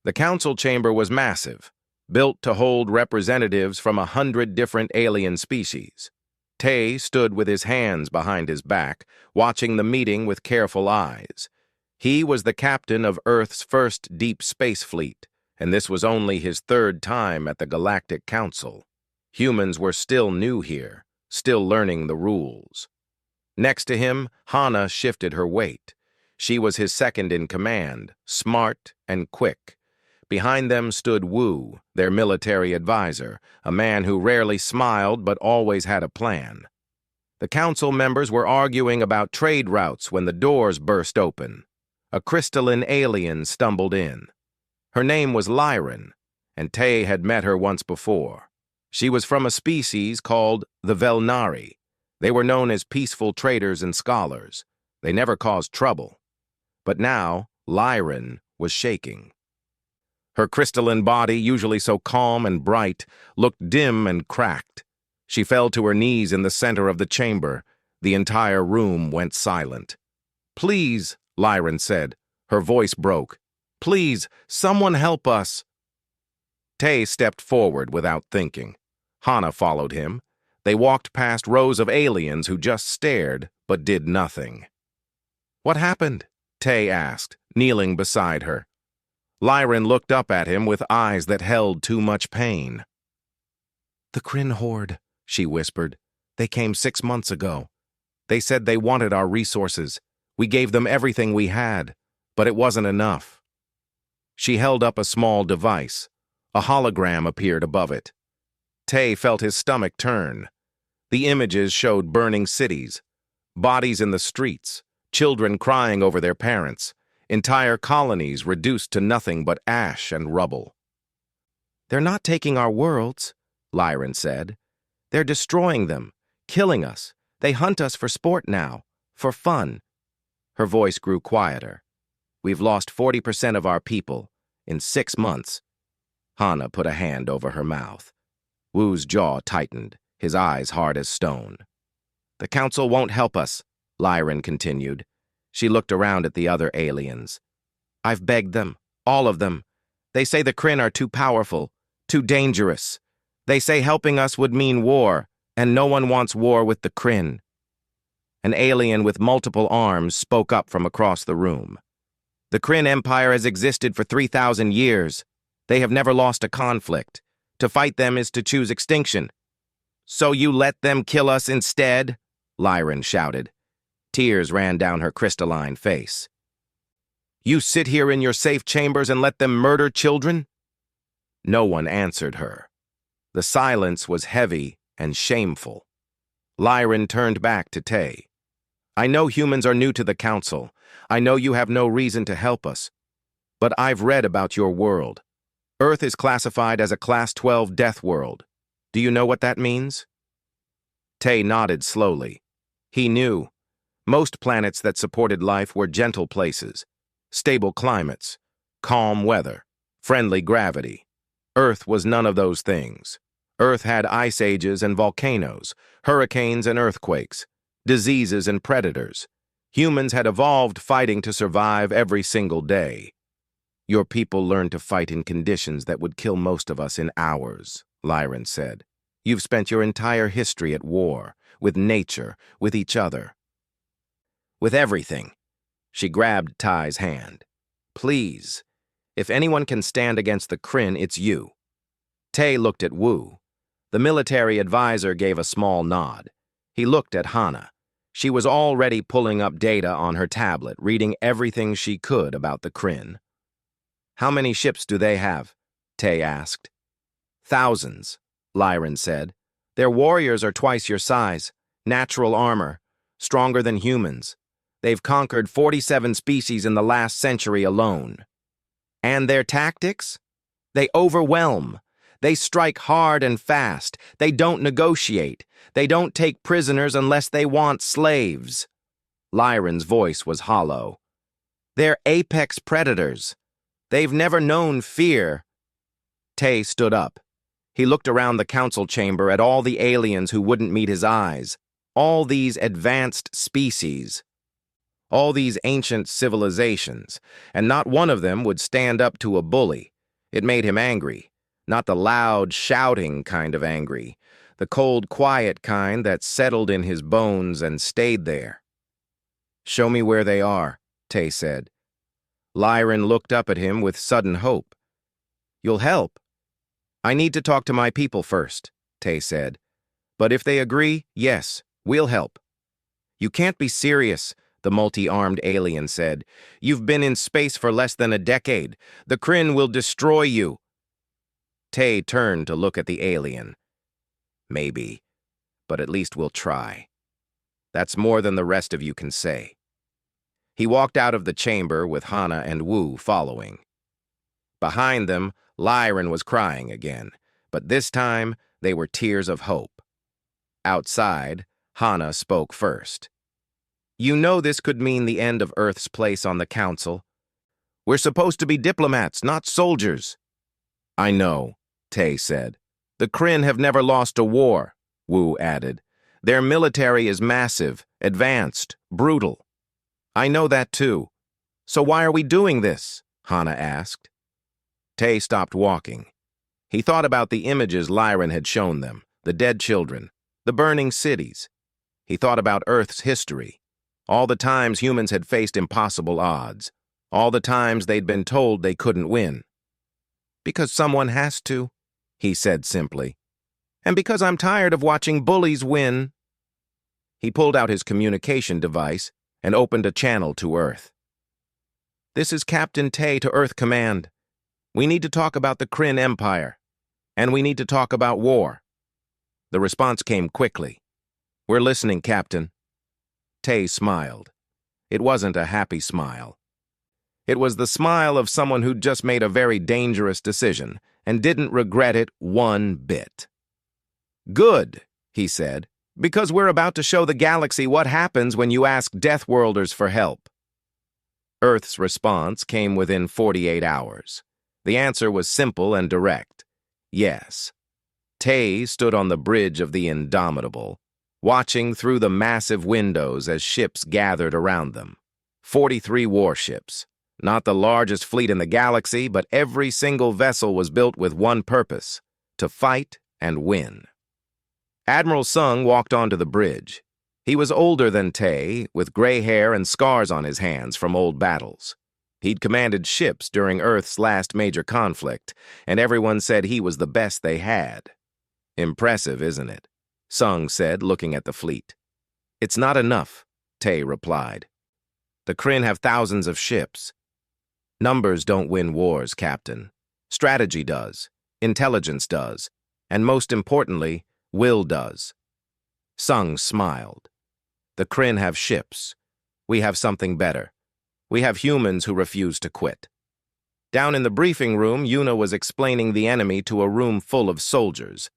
The council chamber was massive, built to hold representatives from 100 different alien species. Tay stood with his hands behind his back, watching the meeting with careful eyes. He was the captain of Earth's first deep space fleet, and this was only his third time at the Galactic Council. Humans were still new here, still learning the rules. Next to him, Hana shifted her weight. She was his second in command, smart and quick. Behind them stood Wu, their military advisor, a man who rarely smiled but always had a plan. The council members were arguing about trade routes when the doors burst open. A crystalline alien stumbled in. Her name was Lyran, and Tay had met her once before. She was from a species called the Velnari. They were known as peaceful traders and scholars. They never caused trouble. But now, Lyran was shaking. Her crystalline body, usually so calm and bright, looked dim and cracked. She fell to her knees in the center of the chamber. The entire room went silent. "Please," Lyran said. Her voice broke. "Please, someone help us." Tay stepped forward without thinking. Hana followed him. They walked past rows of aliens who just stared but did nothing. "What happened?" Tay asked, kneeling beside her. Lyran looked up at him with eyes that held too much pain. "The Kryn Horde," she whispered. "They came 6 months ago. They said they wanted our resources. We gave them everything we had, but it wasn't enough." She held up a small device. A hologram appeared above it. Tay felt his stomach turn. The images showed burning cities, bodies in the streets, children crying over their parents, entire colonies reduced to nothing but ash and rubble. "They're not taking our worlds," Lyran said. "They're destroying them, killing us. They hunt us for sport now, for fun." Her voice grew quieter. "We've lost 40% of our people in 6 months." Hana put a hand over her mouth. Wu's jaw tightened, his eyes hard as stone. "The council won't help us," Lyran continued. She looked around at the other aliens. "I've begged them, all of them. They say the Kryn are too powerful, too dangerous. They say helping us would mean war, and no one wants war with the Kryn." An alien with multiple arms spoke up from across the room. "The Kryn Empire has existed for 3,000 years. They have never lost a conflict. To fight them is to choose extinction." "So you let them kill us instead?" Lyran shouted. Tears ran down her crystalline face. "You sit here in your safe chambers and let them murder children?" No one answered her. The silence was heavy and shameful. Lyran turned back to Tay. "I know humans are new to the council. I know you have no reason to help us. But I've read about your world. Earth is classified as a Class 12 death world. Do you know what that means?" Tay nodded slowly. He knew. Most planets that supported life were gentle places, stable climates, calm weather, friendly gravity. Earth was none of those things. Earth had ice ages and volcanoes, hurricanes and earthquakes, diseases and predators. Humans had evolved fighting to survive every single day. "Your people learned to fight in conditions that would kill most of us in hours," Lyran said. "You've spent your entire history at war, with nature, with each other. With everything." She grabbed Ty's hand. "Please, if anyone can stand against the Kryn, it's you." Tay looked at Wu. The military advisor gave a small nod. He looked at Hana. She was already pulling up data on her tablet, reading everything she could about the Kryn. "How many ships do they have?" Tay asked. "Thousands," Lyran said. "Their warriors are twice your size, natural armor, stronger than humans. They've conquered 47 species in the last century alone." "And their tactics? They overwhelm. They strike hard and fast. They don't negotiate. They don't take prisoners unless they want slaves." Lyran's voice was hollow. "They're apex predators. They've never known fear." Tay stood up. He looked around the council chamber at all the aliens who wouldn't meet his eyes, all these advanced species. All these ancient civilizations, and not one of them would stand up to a bully. It made him angry, not the loud, shouting kind of angry, the cold, quiet kind that settled in his bones and stayed there. "Show me where they are," Tay said. Lyran looked up at him with sudden hope. "You'll help?" "I need to talk to my people first," Tay said. "But if they agree, yes, we'll help." "You can't be serious," the multi-armed alien said. "You've been in space for less than a decade. The Kryn will destroy you." Tay turned to look at the alien. "Maybe, but at least we'll try. That's more than the rest of you can say." He walked out of the chamber with Hana and Wu following. Behind them, Lyran was crying again, but this time they were tears of hope. Outside, Hana spoke first. "You know this could mean the end of Earth's place on the Council. We're supposed to be diplomats, not soldiers." "I know," Tay said. "The Kryn have never lost a war," Wu added. "Their military is massive, advanced, brutal." "I know that too. So why are we doing this?" Hana asked. Tay stopped walking. He thought about the images Lyran had shown them, the dead children, the burning cities. He thought about Earth's history, all the times humans had faced impossible odds, all the times they'd been told they couldn't win. "Because someone has to," he said simply. "And because I'm tired of watching bullies win." He pulled out his communication device and opened a channel to Earth. "This is Captain Tay to Earth Command. We need to talk about the Kryn Empire, and we need to talk about war." The response came quickly. "We're listening, Captain." Tay smiled. It wasn't a happy smile. It was the smile of someone who'd just made a very dangerous decision and didn't regret it one bit. "Good," he said, "because we're about to show the galaxy what happens when you ask Deathworlders for help." Earth's response came within 48 hours. The answer was simple and direct. Yes. Tay stood on the bridge of the Indomitable, watching through the massive windows as ships gathered around them. 43 warships. Not the largest fleet in the galaxy, but every single vessel was built with one purpose: to fight and win. Admiral Sung walked onto the bridge. He was older than Tay, with gray hair and scars on his hands from old battles. He'd commanded ships during Earth's last major conflict, and everyone said he was the best they had. "Impressive, isn't it?" Sung said, looking at the fleet. "It's not enough," Tay replied. "The Kryn have thousands of ships. Numbers don't win wars, Captain. Strategy does, intelligence does, and most importantly, will does." Sung smiled. "The Kryn have ships. We have something better. We have humans who refuse to quit." Down in the briefing room, Yuna was explaining the enemy to a room full of soldiers.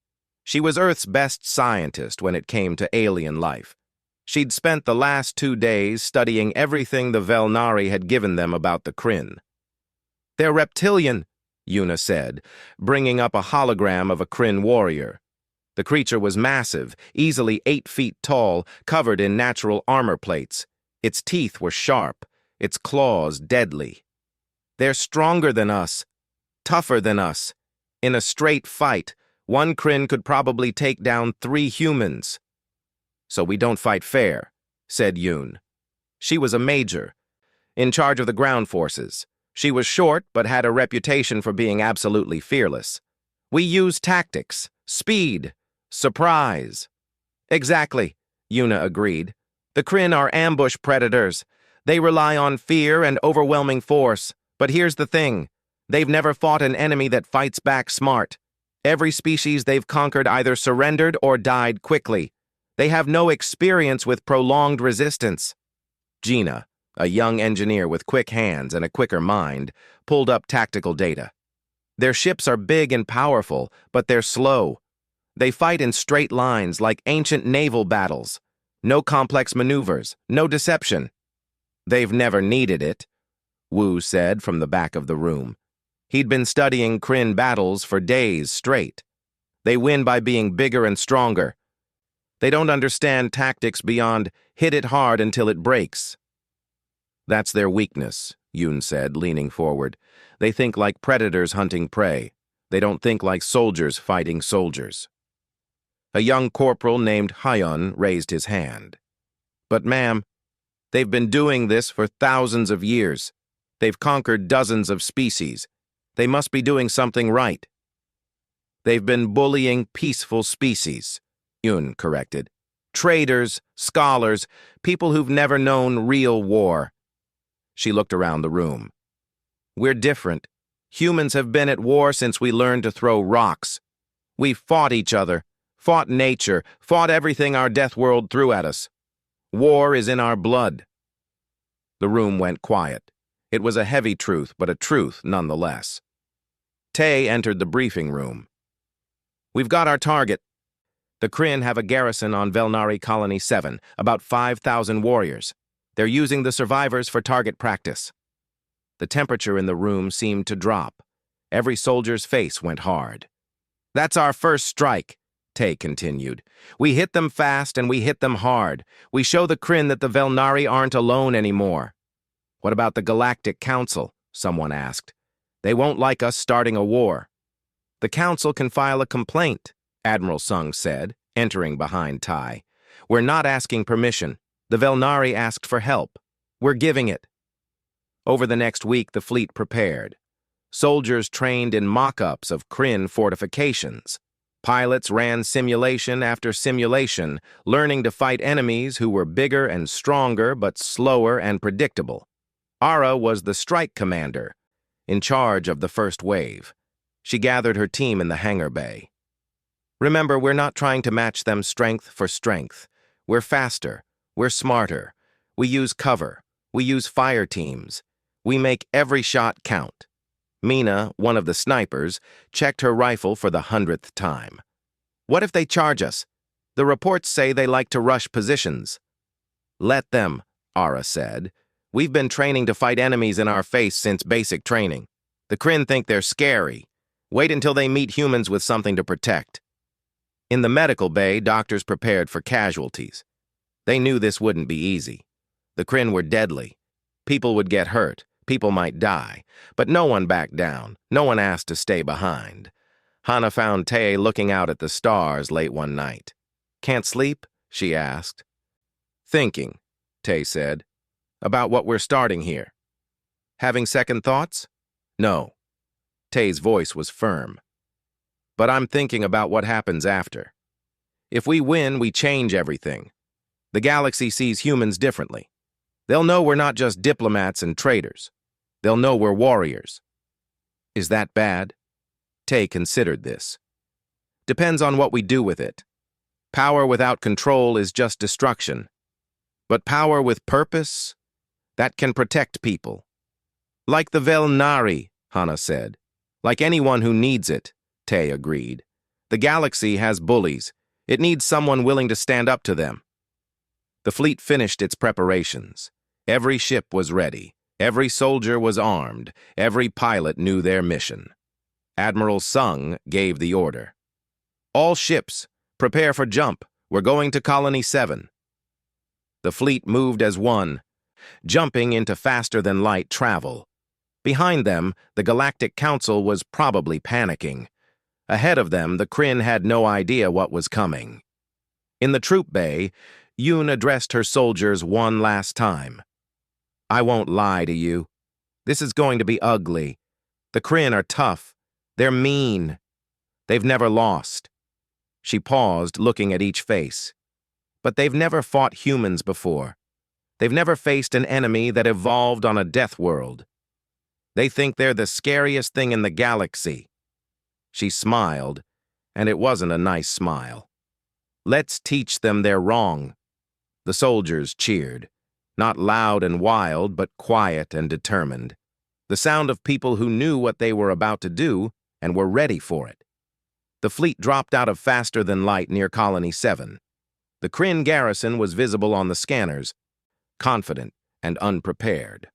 She was Earth's best scientist when it came to alien life. She'd spent the last 2 days studying everything the Velnari had given them about the Kryn. "They're reptilian," Yuna said, bringing up a hologram of a Kryn warrior. The creature was massive, easily 8 feet tall, covered in natural armor plates. Its teeth were sharp, its claws deadly. "They're stronger than us, tougher than us. In a straight fight, one Kryn could probably take down 3 humans." "So we don't fight fair," said Yoon. She was a major, in charge of the ground forces. She was short, but had a reputation for being absolutely fearless. "We use tactics, speed, surprise." "Exactly," Yuna agreed. "The Kryn are ambush predators. They rely on fear and overwhelming force. But here's the thing. They've never fought an enemy that fights back smart. Every species they've conquered either surrendered or died quickly. They have no experience with prolonged resistance." Gina, a young engineer with quick hands and a quicker mind, pulled up tactical data. "Their ships are big and powerful, but they're slow. They fight in straight lines like ancient naval battles. No complex maneuvers, no deception." "They've never needed it," Wu said from the back of the room. He'd been studying Kryn battles for days straight. "They win by being bigger and stronger. They don't understand tactics beyond hit it hard until it breaks." That's their weakness, Yoon said, leaning forward. They think like predators hunting prey. They don't think like soldiers fighting soldiers. A young corporal named Hyun raised his hand. But ma'am, they've been doing this for thousands of years. They've conquered dozens of species. They must be doing something right. They've been bullying peaceful species, Yoon corrected. Traders, scholars, people who've never known real war. She looked around the room. We're different. Humans have been at war since we learned to throw rocks. We've fought each other, fought nature, fought everything our death world threw at us. War is in our blood. The room went quiet. It was a heavy truth, but a truth nonetheless. Tae entered the briefing room. We've got our target. The Kryn have a garrison on Velnari Colony 7, about 5,000 warriors. They're using the survivors for target practice. The temperature in the room seemed to drop. Every soldier's face went hard. That's our first strike, Tae continued. We hit them fast and we hit them hard. We show the Kryn that the Velnari aren't alone anymore. What about the Galactic Council? Someone asked. They won't like us starting a war. The Council can file a complaint, Admiral Sung said, entering behind Tai. We're not asking permission. The Velnari asked for help. We're giving it. Over the next week, the fleet prepared. Soldiers trained in mock-ups of Kryn fortifications. Pilots ran simulation after simulation, learning to fight enemies who were bigger and stronger but slower and predictable. Ara was the strike commander, in charge of the first wave. She gathered her team in the hangar bay. Remember, we're not trying to match them strength for strength. We're faster. We're smarter. We use cover. We use fire teams. We make every shot count. Mina, one of the snipers, checked her rifle for the 100th time. What if they charge us? The reports say they like to rush positions. Let them, Ara said. We've been training to fight enemies in our face since basic training. The Kryn think they're scary. Wait until they meet humans with something to protect. In the medical bay, doctors prepared for casualties. They knew this wouldn't be easy. The Kryn were deadly. People would get hurt. People might die. But no one backed down. No one asked to stay behind. Hana found Tae looking out at the stars late one night. Can't sleep? She asked. Thinking, Tae said, about what we're starting here. Having second thoughts? No. Tae's voice was firm. But I'm thinking about what happens after. If we win, we change everything. The galaxy sees humans differently. They'll know we're not just diplomats and traitors. They'll know we're warriors. Is that bad? Tae considered this. Depends on what we do with it. Power without control is just destruction. But power with purpose, that can protect people. Like the Velnari, Hana said. Like anyone who needs it, Tae agreed. The galaxy has bullies. It needs someone willing to stand up to them. The fleet finished its preparations. Every ship was ready. Every soldier was armed. Every pilot knew their mission. Admiral Sung gave the order. All ships, prepare for jump. We're going to Colony 7. The fleet moved as one, jumping into faster-than-light travel. Behind them, the Galactic Council was probably panicking. Ahead of them, the Kryn had no idea what was coming. In the troop bay, Yoon addressed her soldiers one last time. I won't lie to you. This is going to be ugly. The Kryn are tough. They're mean. They've never lost. She paused, looking at each face. But they've never fought humans before. They've never faced an enemy that evolved on a death world. They think they're the scariest thing in the galaxy. She smiled, and it wasn't a nice smile. Let's teach them they're wrong. The soldiers cheered, not loud and wild, but quiet and determined. The sound of people who knew what they were about to do and were ready for it. The fleet dropped out of faster-than-light near Colony 7. The Kryn garrison was visible on the scanners, confident and unprepared.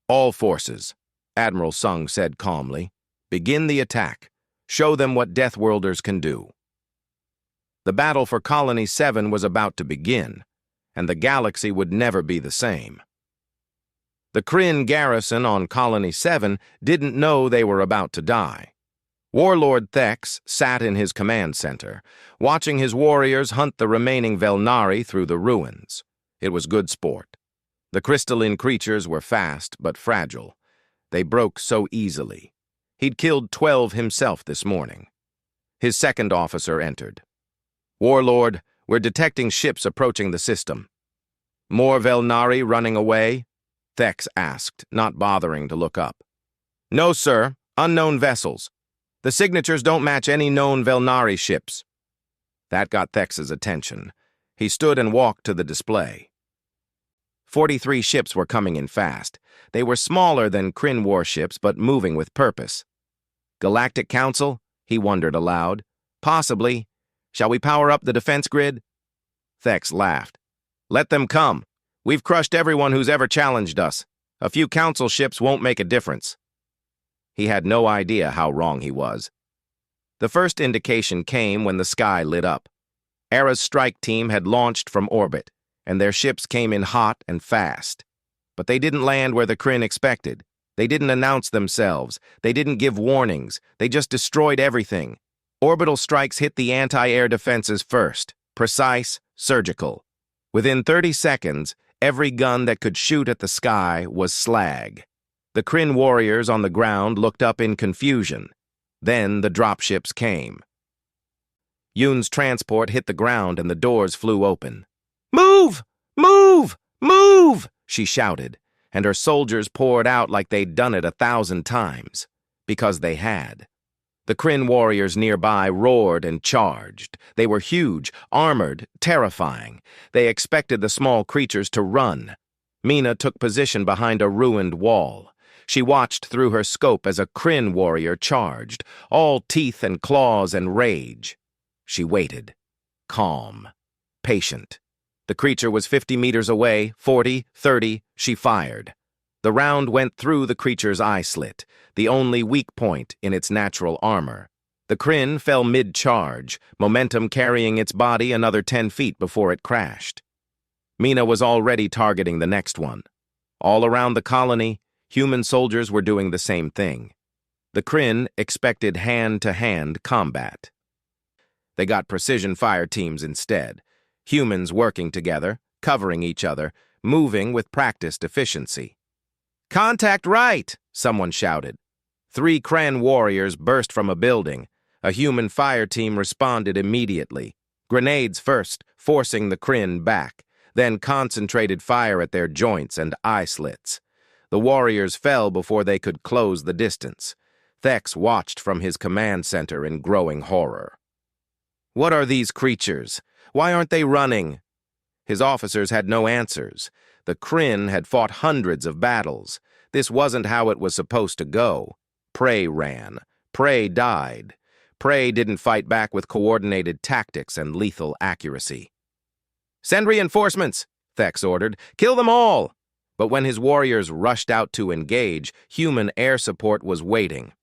All forces, Admiral Sung said calmly, begin the attack. Show them what Deathworlders can do. The battle for Colony 7 was about to begin, and the galaxy would never be the same. The Kryn garrison on Colony 7 didn't know they were about to die. Warlord Thex sat in his command center, watching his warriors hunt the remaining Velnari through the ruins. It was good sport. The crystalline creatures were fast but fragile. They broke so easily. He'd killed 12 himself this morning. His second officer entered. "Warlord, we're detecting ships approaching the system." "More Velnari running away?" Thex asked, not bothering to look up. "No, sir. Unknown vessels. The signatures don't match any known Velnari ships." That got Thex's attention. He stood and walked to the display. 43 ships were coming in fast. They were smaller than Kryn warships, but moving with purpose. "Galactic Council?" he wondered aloud. "Possibly. Shall we power up the defense grid?" Thex laughed. "Let them come. We've crushed everyone who's ever challenged us. A few council ships won't make a difference." He had no idea how wrong he was. The first indication came when the sky lit up. Era's strike team had launched from orbit, and their ships came in hot and fast. But they didn't land where the Kryn expected. They didn't announce themselves. They didn't give warnings. They just destroyed everything. Orbital strikes hit the anti-air defenses first. Precise, surgical. Within 30 seconds, every gun that could shoot at the sky was slag. The Kryn warriors on the ground looked up in confusion. Then the dropships came. Yoon's transport hit the ground and the doors flew open. "Move! Move! Move!" she shouted, and her soldiers poured out like they'd done it 1,000 times. Because they had. The Kryn warriors nearby roared and charged. They were huge, armored, terrifying. They expected the small creatures to run. Mina took position behind a ruined wall. She watched through her scope as a Kryn warrior charged, all teeth and claws and rage. She waited. Calm. Patient. The creature was 50 meters away, 40, 30, she fired. The round went through the creature's eye slit, the only weak point in its natural armor. The Kryn fell mid-charge, momentum carrying its body another 10 feet before it crashed. Mina was already targeting the next one. All around the colony, human soldiers were doing the same thing. The Kryn expected hand-to-hand combat. They got precision fire teams instead, humans working together, covering each other, moving with practiced efficiency. "Contact right!" someone shouted. 3 Kryn warriors burst from a building. A human fire team responded immediately. Grenades first, forcing the Kryn back, then concentrated fire at their joints and eye slits. The warriors fell before they could close the distance. Thex watched from his command center in growing horror. "What are these creatures? Why aren't they running?" His officers had no answers. The Kryn had fought hundreds of battles. This wasn't how it was supposed to go. Prey ran. Prey died. Prey didn't fight back with coordinated tactics and lethal accuracy. "Send reinforcements," Thex ordered. "Kill them all!" But when his warriors rushed out to engage, human air support was waiting.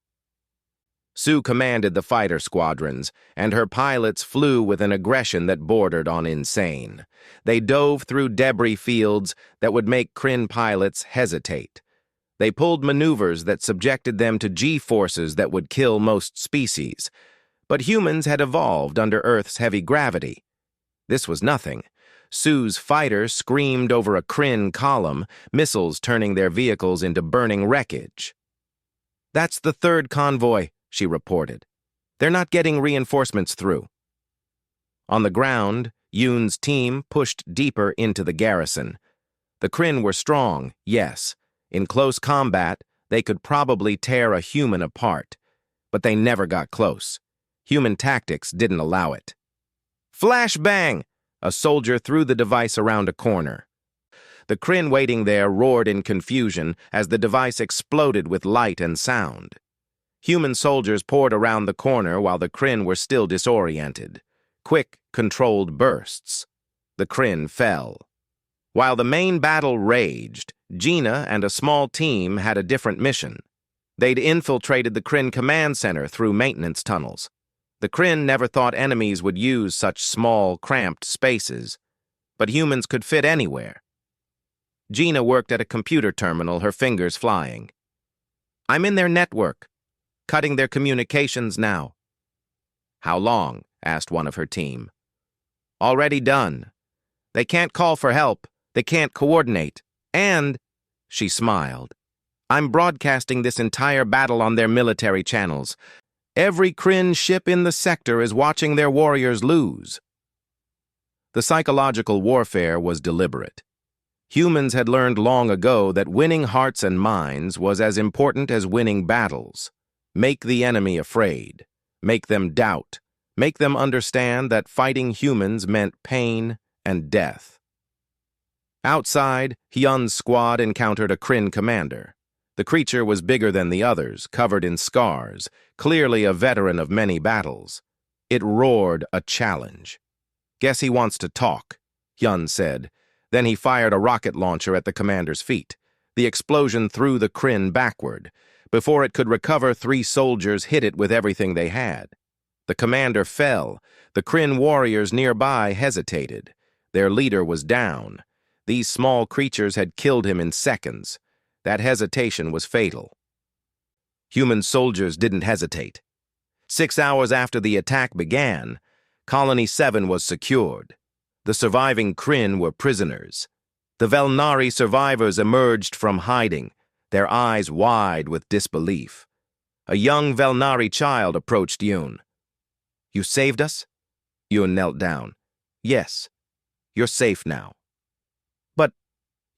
Sue commanded the fighter squadrons, and her pilots flew with an aggression that bordered on insane. They dove through debris fields that would make Kryn pilots hesitate. They pulled maneuvers that subjected them to G-forces that would kill most species. But humans had evolved under Earth's heavy gravity. This was nothing. Sue's fighters screamed over a Kryn column, missiles turning their vehicles into burning wreckage. "That's the 3rd convoy," she reported. "They're not getting reinforcements through." On the ground, Yoon's team pushed deeper into the garrison. The Kryn were strong, yes. In close combat, they could probably tear a human apart. But they never got close. Human tactics didn't allow it. "Flashbang!" A soldier threw the device around a corner. The Kryn waiting there roared in confusion as the device exploded with light and sound. Human soldiers poured around the corner while the Kryn were still disoriented. Quick, controlled bursts. The Kryn fell. While the main battle raged, Gina and a small team had a different mission. They'd infiltrated the Kryn command center through maintenance tunnels. The Kryn never thought enemies would use such small, cramped spaces, but humans could fit anywhere. Gina worked at a computer terminal, her fingers flying. I'm in their network, cutting their communications now. How long? Asked one of her team. Already done. They can't call for help. They can't coordinate. And, she smiled, I'm broadcasting this entire battle on their military channels. Every Kryn ship in the sector is watching their warriors lose. The psychological warfare was deliberate. Humans had learned long ago that winning hearts and minds was as important as winning battles. Make the enemy afraid. Make them doubt. Make them understand that fighting humans meant pain and death. Outside, Hyun's squad encountered a Kryn commander. The creature was bigger than the others, covered in scars, clearly a veteran of many battles. It roared a challenge. Guess he wants to talk, Hyun said. Then he fired a rocket launcher at the commander's feet. The explosion threw the Kryn backward. Before it could recover, 3 soldiers hit it with everything they had. The commander fell. The Kryn warriors nearby hesitated. Their leader was down. These small creatures had killed him in seconds. That hesitation was fatal. Human soldiers didn't hesitate. 6 hours after the attack began, Colony 7 was secured. The surviving Kryn were prisoners. The Velnari survivors emerged from hiding, their eyes wide with disbelief. A young Velnari child approached Yoon. You saved us? Yoon knelt down. Yes, you're safe now. But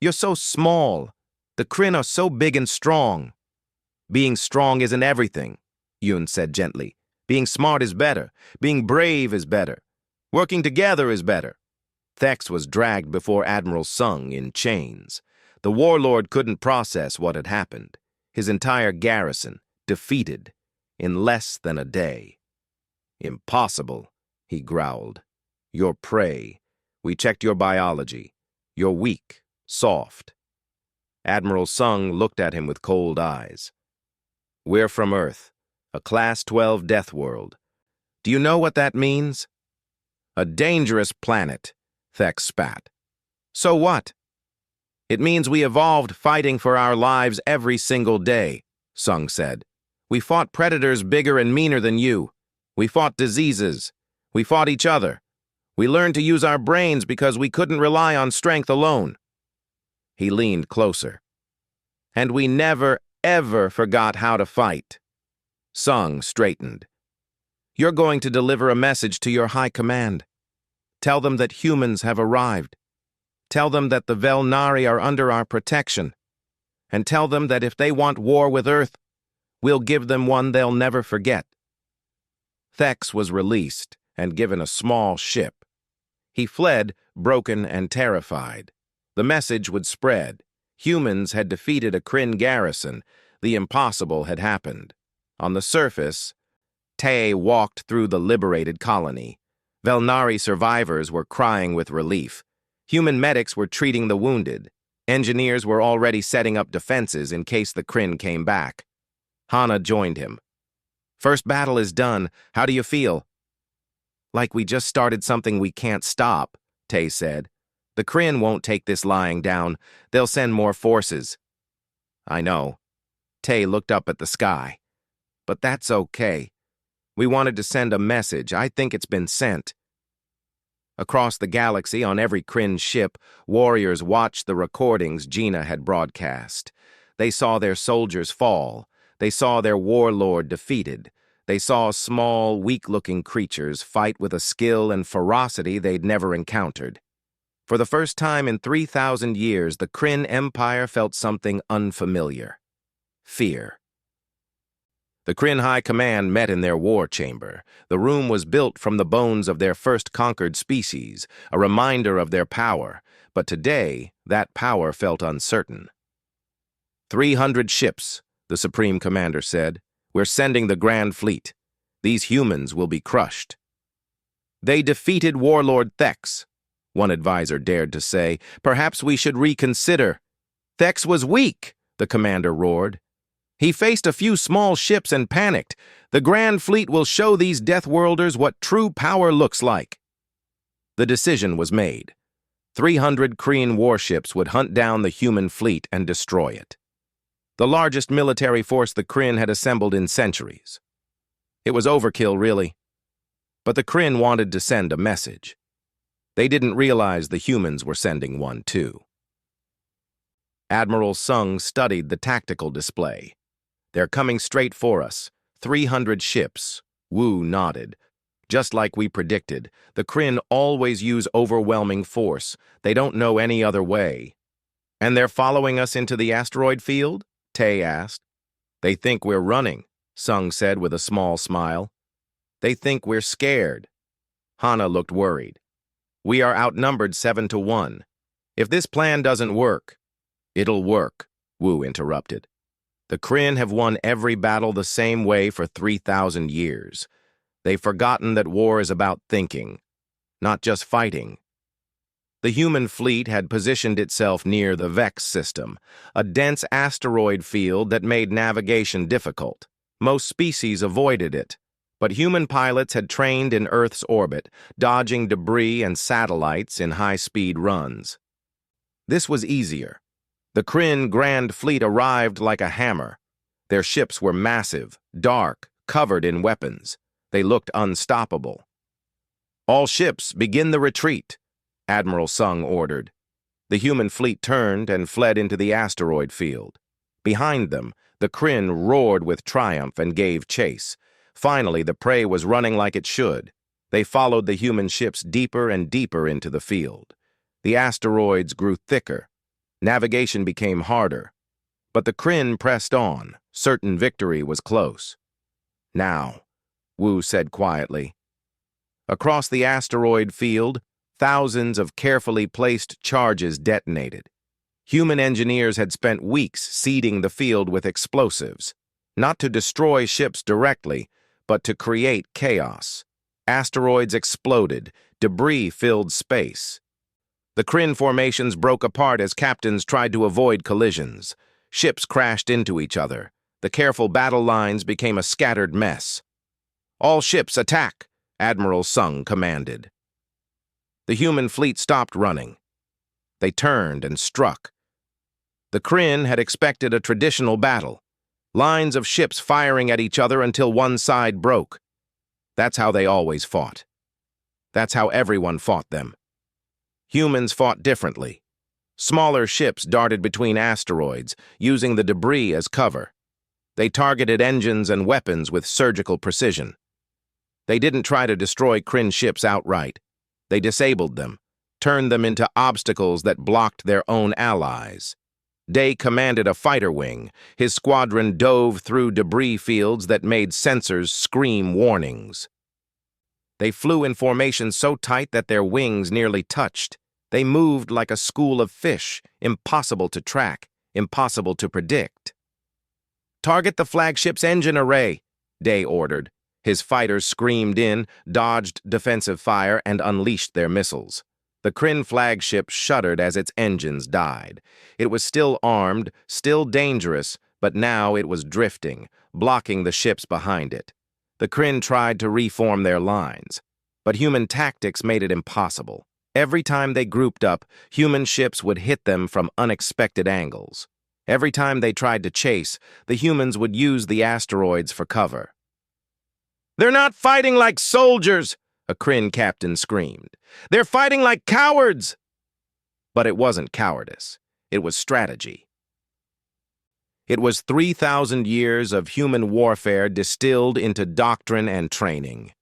you're so small. The Kryn are so big and strong. Being strong isn't everything, Yoon said gently. Being smart is better. Being brave is better. Working together is better. Thex was dragged before Admiral Sung in chains. The warlord couldn't process what had happened. His entire garrison, defeated, in less than a day. Impossible, he growled. You're prey. We checked your biology. You're weak, soft. Admiral Sung looked at him with cold eyes. We're from Earth, a Class 12 death world. Do you know what that means? A dangerous planet, Thex spat. So what? It means we evolved fighting for our lives every single day, Sung said. We fought predators bigger and meaner than you. We fought diseases. We fought each other. We learned to use our brains because we couldn't rely on strength alone. He leaned closer. And we never, ever forgot how to fight. Sung straightened. You're going to deliver a message to your high command. Tell them that humans have arrived. Tell them that the Velnari are under our protection. And tell them that if they want war with Earth, we'll give them one they'll never forget. Thex was released and given a small ship. He fled, broken and terrified. The message would spread. Humans had defeated a Kryn garrison. The impossible had happened. On the surface, Tae walked through the liberated colony. Velnari survivors were crying with relief. Human medics were treating the wounded. Engineers were already setting up defenses in case the Kryn came back. Hana joined him. First battle is done. How do you feel? Like we just started something we can't stop, Tae said. The Kryn won't take this lying down. They'll send more forces. I know. Tae looked up at the sky. But that's okay. We wanted to send a message. I think it's been sent. Across the galaxy, on every Kryn ship, warriors watched the recordings Gina had broadcast. They saw their soldiers fall. They saw their warlord defeated. They saw small, weak-looking creatures fight with a skill and ferocity they'd never encountered. For the first time in 3,000 years, the Kryn Empire felt something unfamiliar. Fear. The Kryn High Command met in their war chamber. The room was built from the bones of their first conquered species, a reminder of their power. But today, that power felt uncertain. 300 ships, the Supreme Commander said. We're sending the Grand Fleet. These humans will be crushed. They defeated Warlord Thex, one advisor dared to say. Perhaps we should reconsider. Thex was weak, the commander roared. He faced a few small ships and panicked. The Grand Fleet will show these Deathworlders what true power looks like. The decision was made. 300 Kryn warships would hunt down the human fleet and destroy it. The largest military force the Kryn had assembled in centuries. It was overkill, really. But the Kryn wanted to send a message. They didn't realize the humans were sending one, too. Admiral Sung studied the tactical display. "They're coming straight for us. 300 ships." Wu nodded. "Just like we predicted, the Kryn always use overwhelming force. They don't know any other way." "And they're following us into the asteroid field?" Tay asked. "They think we're running," Sung said with a small smile. "They think we're scared." Hana looked worried. "We are outnumbered 7-1. If this plan doesn't work—" "It'll work," Wu interrupted. "The Kryn have won every battle the same way for 3,000 years. They've forgotten that war is about thinking, not just fighting." The human fleet had positioned itself near the Vex system, a dense asteroid field that made navigation difficult. Most species avoided it, but human pilots had trained in Earth's orbit, dodging debris and satellites in high-speed runs. This was easier. The Kryn Grand Fleet arrived like a hammer. Their ships were massive, dark, covered in weapons. They looked unstoppable. "All ships, begin the retreat," Admiral Sung ordered. The human fleet turned and fled into the asteroid field. Behind them, the Kryn roared with triumph and gave chase. Finally, the prey was running like it should. They followed the human ships deeper and deeper into the field. The asteroids grew thicker. Navigation became harder. But the Kryn pressed on, certain victory was close. "Now," Wu said quietly. Across the asteroid field, thousands of carefully placed charges detonated. Human engineers had spent weeks seeding the field with explosives, not to destroy ships directly, but to create chaos. Asteroids exploded, debris filled space. The Kryn formations broke apart as captains tried to avoid collisions. Ships crashed into each other. The careful battle lines became a scattered mess. "All ships attack," Admiral Sung commanded. The human fleet stopped running. They turned and struck. The Kryn had expected a traditional battle, lines of ships firing at each other until one side broke. That's how they always fought. That's how everyone fought them. Humans fought differently. Smaller ships darted between asteroids, using the debris as cover. They targeted engines and weapons with surgical precision. They didn't try to destroy Kryn ships outright. They disabled them, turned them into obstacles that blocked their own allies. Day commanded a fighter wing. His squadron dove through debris fields that made sensors scream warnings. They flew in formation so tight that their wings nearly touched. They moved like a school of fish, impossible to track, impossible to predict. "Target the flagship's engine array," Day ordered. His fighters screamed in, dodged defensive fire, and unleashed their missiles. The Kryn flagship shuddered as its engines died. It was still armed, still dangerous, but now it was drifting, blocking the ships behind it. The Kryn tried to reform their lines, but human tactics made it impossible. Every time they grouped up, human ships would hit them from unexpected angles. Every time they tried to chase, the humans would use the asteroids for cover. "They're not fighting like soldiers!" a Kryn captain screamed. "They're fighting like cowards!" But it wasn't cowardice. It was strategy. It was 3,000 years of human warfare distilled into doctrine and training.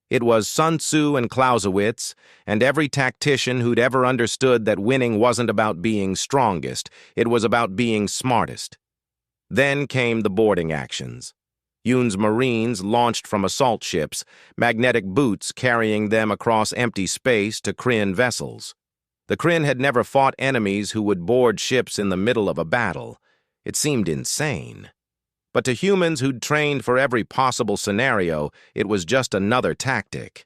It was Sun Tzu and Clausewitz, and every tactician who'd ever understood that winning wasn't about being strongest, it was about being smartest. Then came the boarding actions. Yoon's Marines launched from assault ships, magnetic boots carrying them across empty space to Kryn vessels. The Kryn had never fought enemies who would board ships in the middle of a battle. It seemed insane. But to humans who'd trained for every possible scenario, it was just another tactic.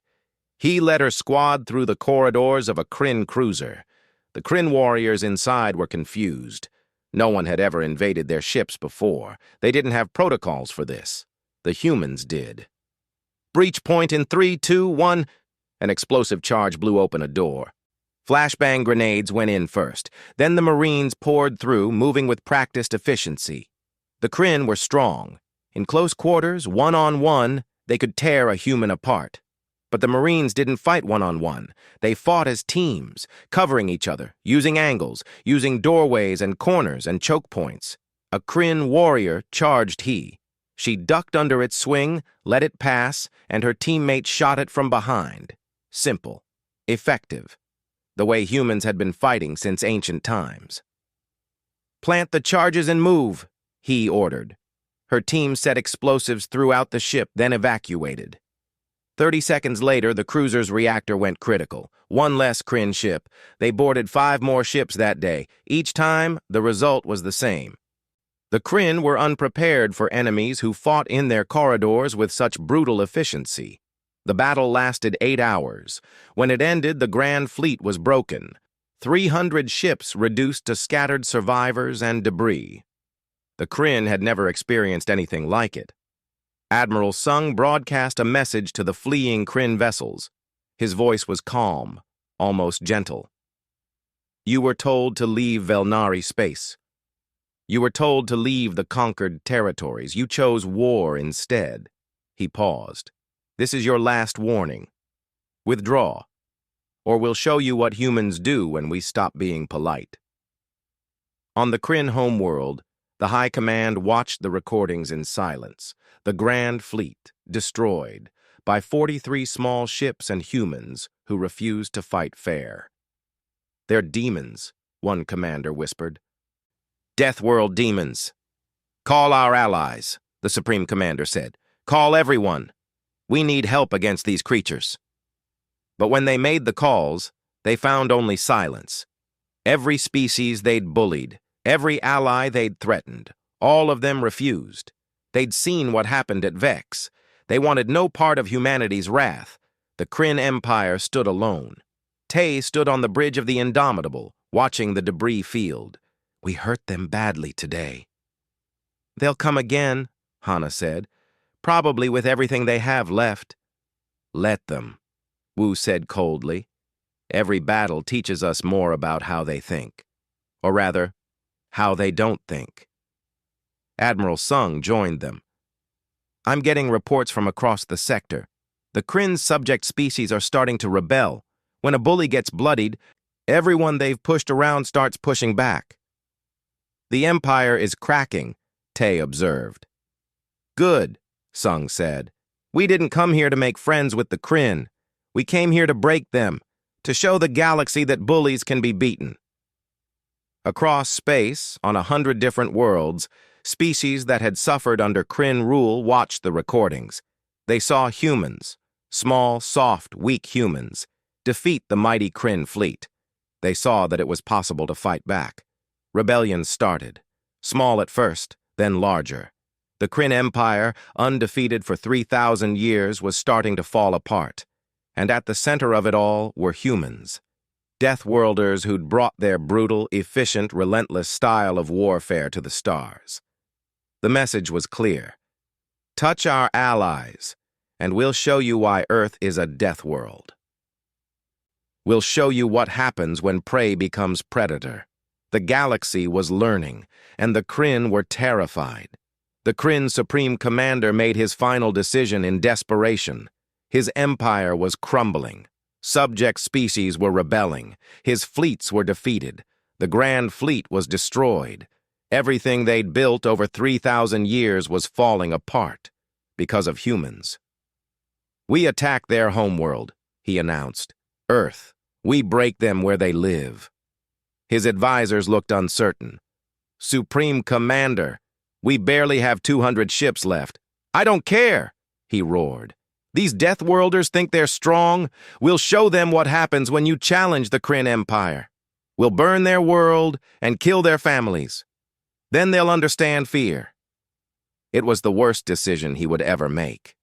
He led her squad through the corridors of a Kryn cruiser. The Kryn warriors inside were confused. No one had ever invaded their ships before. They didn't have protocols for this. The humans did. "Breach point in 3, 2, 1. An explosive charge blew open a door. Flashbang grenades went in first. Then the Marines poured through, moving with practiced efficiency. The Kryn were strong. In close quarters, one-on-one, they could tear a human apart. But the Marines didn't fight one-on-one. They fought as teams, covering each other, using angles, using doorways and corners and choke points. A Kryn warrior charged he. She ducked under its swing, let it pass, and her teammate shot it from behind. Simple. Effective. The way humans had been fighting since ancient times. "Plant the charges and move," he ordered. Her team set explosives throughout the ship, then evacuated. 30 seconds later, the cruiser's reactor went critical. One less Kryn ship. They boarded 5 more ships that day. Each time, the result was the same. The Kryn were unprepared for enemies who fought in their corridors with such brutal efficiency. The battle lasted 8 hours. When it ended, the Grand Fleet was broken. 300 ships reduced to scattered survivors and debris. The Kryn had never experienced anything like it. Admiral Sung broadcast a message to the fleeing Kryn vessels. His voice was calm, almost gentle. "You were told to leave Velnari space. You were told to leave the conquered territories. You chose war instead." He paused. "This is your last warning. Withdraw, or we'll show you what humans do when we stop being polite." On the Kryn homeworld, the High Command watched the recordings in silence. The Grand Fleet, destroyed by 43 small ships and humans who refused to fight fair. "They're demons," one commander whispered. "Deathworld demons." "Call our allies," the Supreme Commander said. "Call everyone. We need help against these creatures." But when they made the calls, they found only silence. Every species they'd bullied, every ally they'd threatened, all of them refused. They'd seen what happened at Vex. They wanted no part of humanity's wrath. The Kryn Empire stood alone. Tay stood on the bridge of the Indomitable, watching the debris field. "We hurt them badly today." "They'll come again," Hana said, "probably with everything they have left." "Let them," Wu said coldly. "Every battle teaches us more about how they think. Or rather, how they don't think." Admiral Sung joined them. "I'm getting reports from across the sector. The Kryn's subject species are starting to rebel. When a bully gets bloodied, everyone they've pushed around starts pushing back." "The Empire is cracking," Tay observed. "Good," Sung said. "We didn't come here to make friends with the Kryn. We came here to break them, to show the galaxy that bullies can be beaten." Across space, on 100 different worlds, species that had suffered under Kryn rule watched the recordings. They saw humans, small, soft, weak humans, defeat the mighty Kryn fleet. They saw that it was possible to fight back. Rebellions started, small at first, then larger. The Kryn Empire, undefeated for 3,000 years, was starting to fall apart. And at the center of it all were humans. Deathworlders who'd brought their brutal, efficient, relentless style of warfare to the stars. The message was clear. Touch our allies, and we'll show you why Earth is a death world. We'll show you what happens when prey becomes predator. The galaxy was learning, and the Kryn were terrified. The Kryn Supreme Commander made his final decision in desperation. His empire was crumbling. Subject species were rebelling. His fleets were defeated. The Grand Fleet was destroyed. Everything they'd built over 3,000 years was falling apart because of humans. "We attack their homeworld," he announced. "Earth. We break them where they live." His advisors looked uncertain. "Supreme Commander, we barely have 200 ships left." "I don't care," he roared. "These Deathworlders think they're strong. We'll show them what happens when you challenge the Kryn Empire. We'll burn their world and kill their families. Then they'll understand fear." It was the worst decision he would ever make.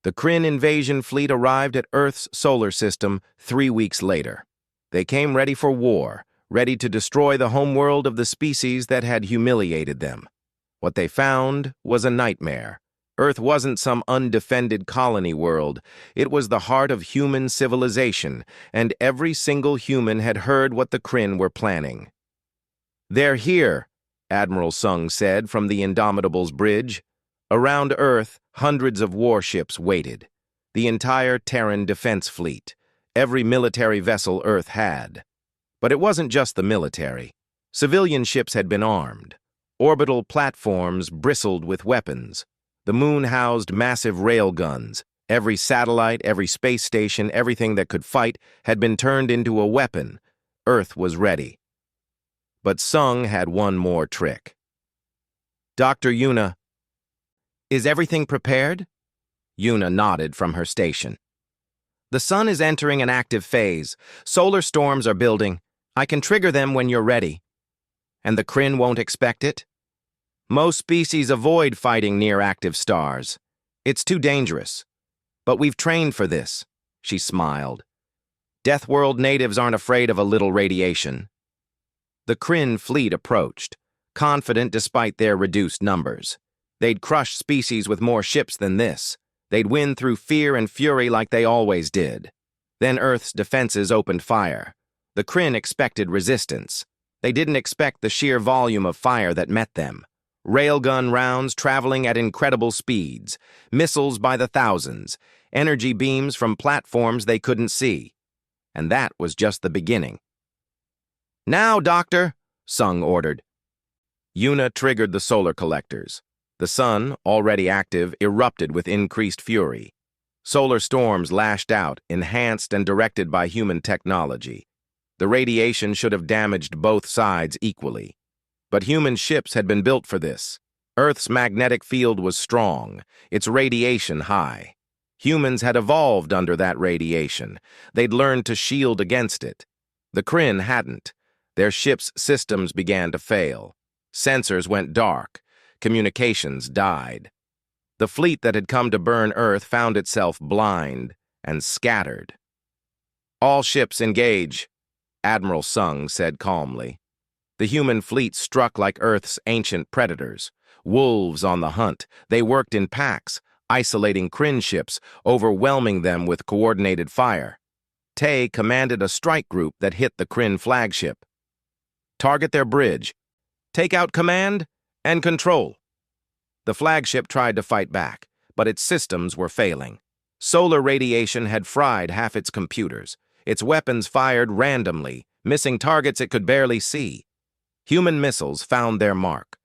The Kryn invasion fleet arrived at Earth's solar system 3 weeks later. They came ready for war, ready to destroy the homeworld of the species that had humiliated them. What they found was a nightmare, Earth wasn't some undefended colony world. It was the heart of human civilization, and every single human had heard what the Kryn were planning. "They're here," Admiral Sung said from the Indomitable's bridge. Around Earth, hundreds of warships waited. The entire Terran defense fleet, every military vessel Earth had. But it wasn't just the military. Civilian ships had been armed. Orbital platforms bristled with weapons. The moon housed massive railguns. Every satellite, every space station, everything that could fight had been turned into a weapon. Earth was ready. But Sung had one more trick. "Dr. Yuna, is everything prepared?" Yuna nodded from her station. "The sun is entering an active phase. Solar storms are building. I can trigger them when you're ready. And the Kryn won't expect it? Most species avoid fighting near active stars. It's too dangerous. But we've trained for this," she smiled. "Deathworld natives aren't afraid of a little radiation." The Kryn fleet approached, confident despite their reduced numbers. They'd crush species with more ships than this. They'd win through fear and fury like they always did. Then Earth's defenses opened fire. The Kryn expected resistance. They didn't expect the sheer volume of fire that met them. Railgun rounds traveling at incredible speeds, missiles by the thousands, energy beams from platforms they couldn't see. And that was just the beginning. "Now, Doctor," Sung ordered. Yuna triggered the solar collectors. The sun, already active, erupted with increased fury. Solar storms lashed out, enhanced and directed by human technology. The radiation should have damaged both sides equally. But human ships had been built for this. Earth's magnetic field was strong, its radiation high. Humans had evolved under that radiation. They'd learned to shield against it. The Kryn hadn't. Their ships' systems began to fail. Sensors went dark. Communications died. The fleet that had come to burn Earth found itself blind and scattered. "All ships engage," Admiral Sung said calmly. The human fleet struck like Earth's ancient predators. Wolves on the hunt, they worked in packs, isolating Kryn ships, overwhelming them with coordinated fire. Tay commanded a strike group that hit the Kryn flagship. "Target their bridge. Take out command and control." The flagship tried to fight back, but its systems were failing. Solar radiation had fried half its computers. Its weapons fired randomly, missing targets it could barely see. Human missiles found their mark.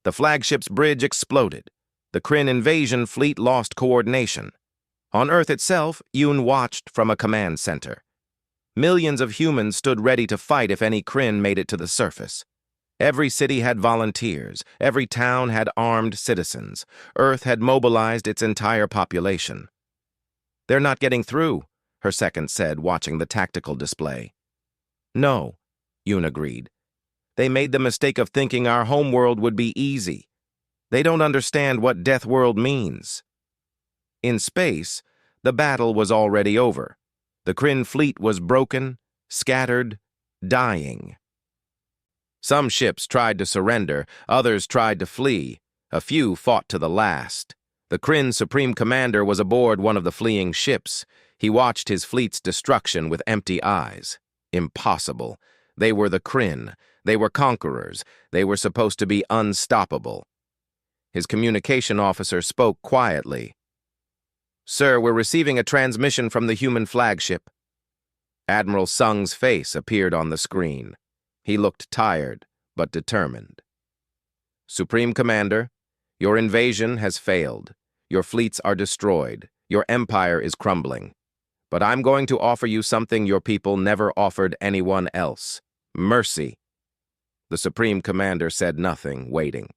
The flagship's bridge exploded. The Kryn invasion fleet lost coordination. On Earth itself, Yoon watched from a command center. Millions of humans stood ready to fight if any Kryn made it to the surface. Every city had volunteers. Every town had armed citizens. Earth had mobilized its entire population. "They're not getting through," her second said, watching the tactical display. "No," Yoon agreed. "They made the mistake of thinking our homeworld would be easy. They don't understand what Deathworld means." In space, the battle was already over. The Kryn fleet was broken, scattered, dying. Some ships tried to surrender, others tried to flee. A few fought to the last. The Kryn Supreme Commander was aboard one of the fleeing ships. He watched his fleet's destruction with empty eyes. Impossible. They were the Kryn. They were conquerors. They were supposed to be unstoppable. His communication officer spoke quietly. "Sir, we're receiving a transmission from the human flagship." Admiral Sung's face appeared on the screen. He looked tired, but determined. "Supreme Commander, your invasion has failed. Your fleets are destroyed. Your empire is crumbling. But I'm going to offer you something your people never offered anyone else. Mercy." The Supreme Commander said nothing, waiting.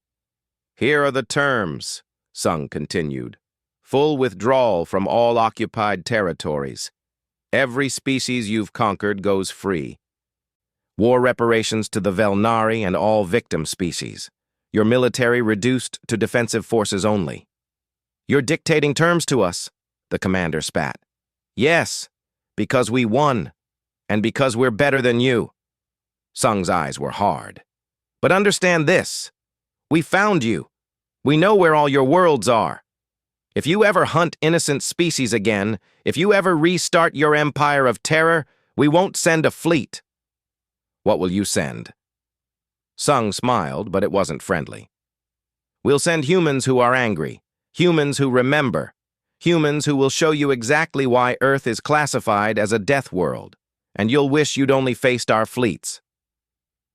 "Here are the terms," Sung continued. "Full withdrawal from all occupied territories. Every species you've conquered goes free. War reparations to the Velnari and all victim species. Your military reduced to defensive forces only." "You're dictating terms to us," the commander spat. "Yes, because we won, and because we're better than you." Sung's eyes were hard. "But understand this. We found you. We know where all your worlds are. If you ever hunt innocent species again, if you ever restart your empire of terror, we won't send a fleet. What will you send? Sung smiled, but it wasn't friendly. We'll send humans who are angry, humans who remember, humans who will show you exactly why Earth is classified as a death world, and you'll wish you'd only faced our fleets.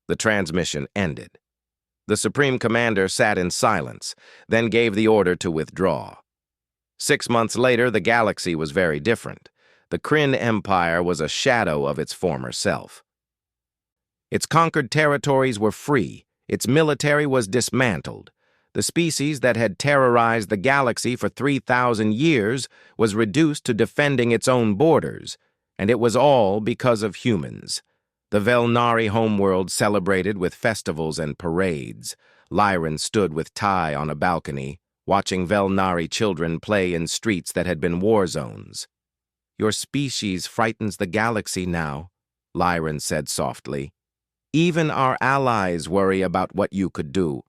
The transmission ended. The Supreme Commander sat in silence, then gave the order to withdraw. 6 months later, the galaxy was very different. The Kryn Empire was a shadow of its former self. Its conquered territories were free. Its military was dismantled. The species that had terrorized the galaxy for 3,000 years was reduced to defending its own borders, and it was all because of humans. The Velnari homeworld celebrated with festivals and parades. Lyran stood with Tai on a balcony, watching Velnari children play in streets that had been war zones. Your species frightens the galaxy now, Lyran said softly. Even our allies worry about what you could do.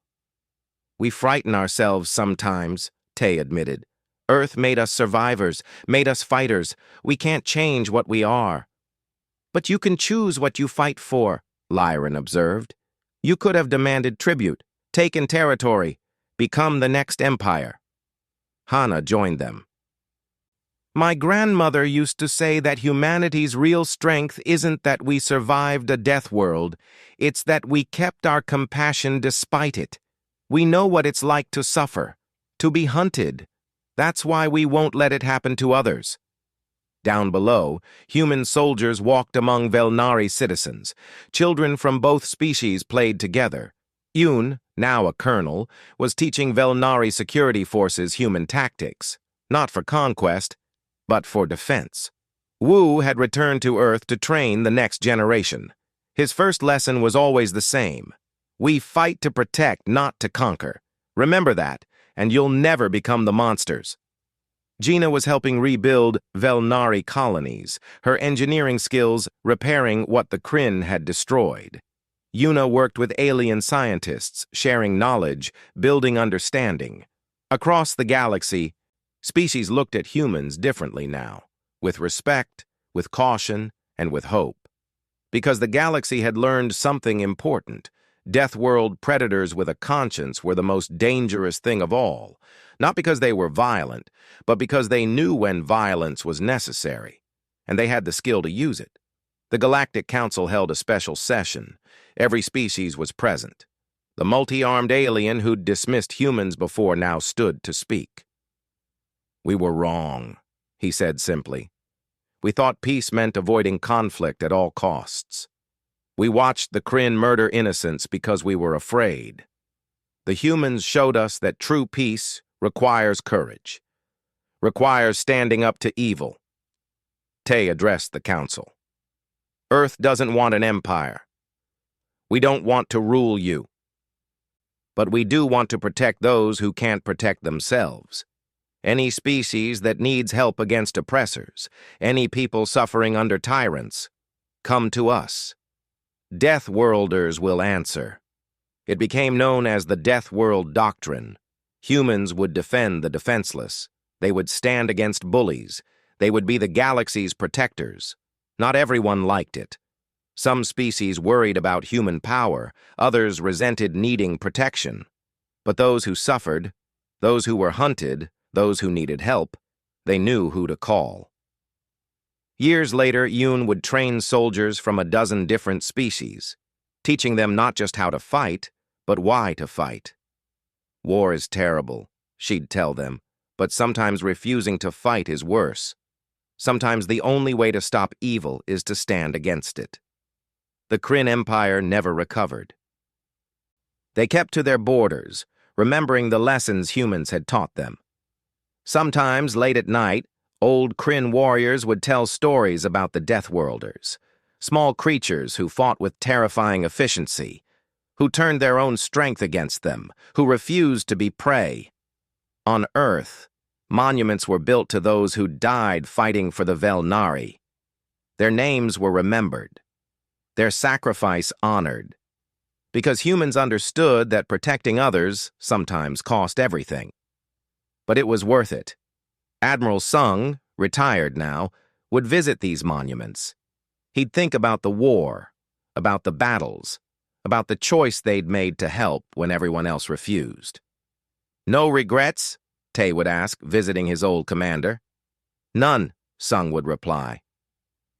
We frighten ourselves sometimes, Tay admitted. Earth made us survivors, made us fighters. We can't change what we are. But you can choose what you fight for, Lyran observed. You could have demanded tribute, taken territory, become the next empire. Hana joined them. My grandmother used to say that humanity's real strength isn't that we survived a death world, it's that we kept our compassion despite it. We know what it's like to suffer, to be hunted. That's why we won't let it happen to others. Down below, human soldiers walked among Velnari citizens. Children from both species played together. Yoon, now a colonel, was teaching Velnari security forces human tactics, not for conquest, but for defense. Wu had returned to Earth to train the next generation. His first lesson was always the same. We fight to protect, not to conquer. Remember that, and you'll never become the monsters. Gina was helping rebuild Velnari colonies, her engineering skills repairing what the Kryn had destroyed. Yuna worked with alien scientists, sharing knowledge, building understanding. Across the galaxy, species looked at humans differently now, with respect, with caution, and with hope. Because the galaxy had learned something important. Death world predators with a conscience were the most dangerous thing of all, not because they were violent, but because they knew when violence was necessary, and they had the skill to use it. The Galactic Council held a special session. Every species was present. The multi-armed alien who'd dismissed humans before now stood to speak. We were wrong, he said simply. We thought peace meant avoiding conflict at all costs. We watched the Kryn murder innocents because we were afraid. The humans showed us that true peace requires courage, requires standing up to evil. Tay addressed the council. Earth doesn't want an empire. We don't want to rule you. But we do want to protect those who can't protect themselves. Any species that needs help against oppressors, any people suffering under tyrants, come to us. Deathworlders will answer. It became known as the Death World Doctrine. Humans would defend the defenseless. They would stand against bullies. They would be the galaxy's protectors. Not everyone liked it. Some species worried about human power, others resented needing protection. But those who suffered, those who were hunted, those who needed help, they knew who to call. Years later, Yoon would train soldiers from a dozen different species, teaching them not just how to fight, but why to fight. War is terrible, she'd tell them, but sometimes refusing to fight is worse. Sometimes the only way to stop evil is to stand against it. The Kryn Empire never recovered. They kept to their borders, remembering the lessons humans had taught them. Sometimes, late at night, old Kryn warriors would tell stories about the Deathworlders, small creatures who fought with terrifying efficiency, who turned their own strength against them, who refused to be prey. On Earth, monuments were built to those who died fighting for the Velnari. Their names were remembered, their sacrifice honored, because humans understood that protecting others sometimes cost everything. But it was worth it. Admiral Sung, retired now, would visit these monuments. He'd think about the war, about the battles, about the choice they'd made to help when everyone else refused. "No regrets?" Tay would ask, visiting his old commander. "None," Sung would reply.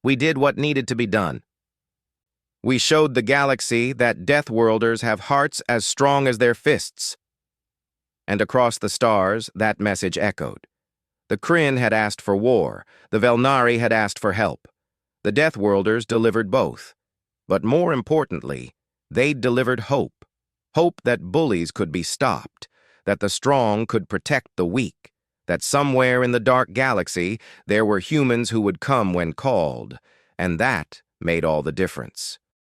"We did what needed to be done. We showed the galaxy that Deathworlders have hearts as strong as their fists." And across the stars, that message echoed. The Kryn had asked for war, the Velnari had asked for help. The Deathworlders delivered both. But more importantly, they'd delivered hope. Hope that bullies could be stopped, that the strong could protect the weak, that somewhere in the dark galaxy there were humans who would come when called, and that made all the difference.